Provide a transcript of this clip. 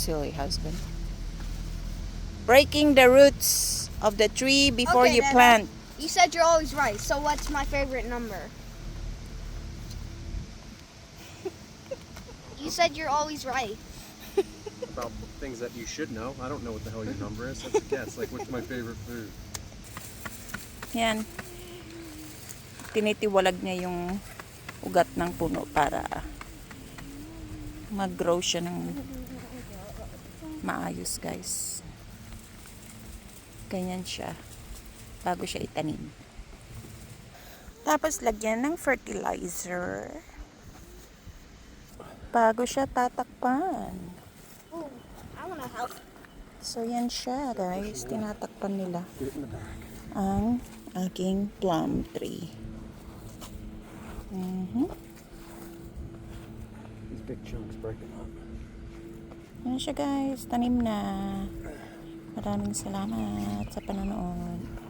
silly husband. Breaking the roots of the tree before Okay, you Dada. plant. You said you're always right. So what's my favorite number? You said you're always right. About things that you should know. I don't know what the hell your number is. That's a guess. Like, what's my favorite food? Yan. Tinitiwalag niya yung ugat ng puno para mag-grow siya ng maayos, guys. Ganyan siya bago siya itanim. Tapos lagyan ng fertilizer bago siya tatakpan. Ooh, I wanna help. So yan siya, guys. Tinatakpan nila ang aking plum tree. These big chunks breaking up. Yan siya, guys. Tanim na. Maraming salamat sa panonood.